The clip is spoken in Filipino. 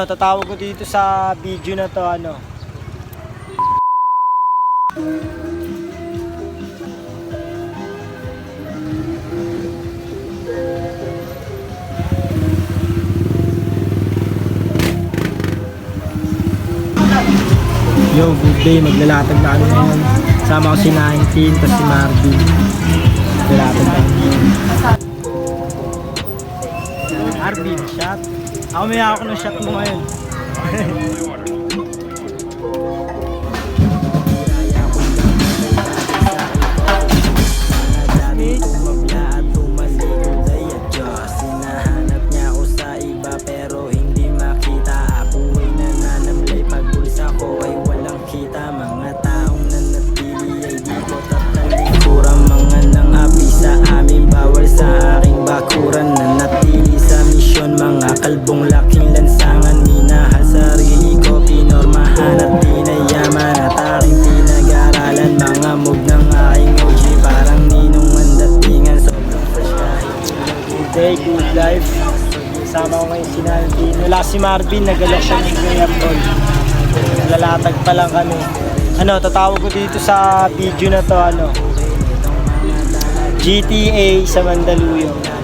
Tatawag ko dito sa video na to Yo, good day, maglalatag na kami ngayon. Sama ko si 19, tapos si Marvin. Maglalatag na kami. Marvin, shot. Ako may ako ng shot mo ngayon. Kalbong laking lansangan, minahal sarili ko, pinormahan at pinayaman at aking pinag-aralan. Mga move ng aking OG, parang ninong ang datingan, sobrang fresh kahit Good day, good life. Sama ko ngayon si 19. Wala si Marvin, nagalok siya ng Kuya Paul. Lalatag pa lang kami. Tatawag ko dito sa video na to GTA sa Mandaluyong.